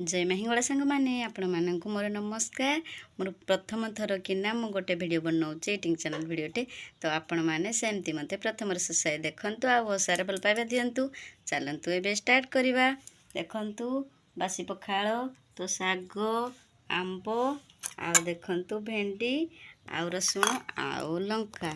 जय माहिंगला सांग मैंने आपण मानक मोर नमस्कार। मोर प्रथम थर कि गोटे वीडियो बनाऊे ईटिंग चैनल वीडियोटे तो आपण मैंने सेमती मत प्रथम शेष देखु आ सारे भल पाइबा दिंतु। चलतु ए स्टार्ट करवा। देखु बासी पखाल तो शाग आंब आ देखु भेंडी आ रसुण आ लंका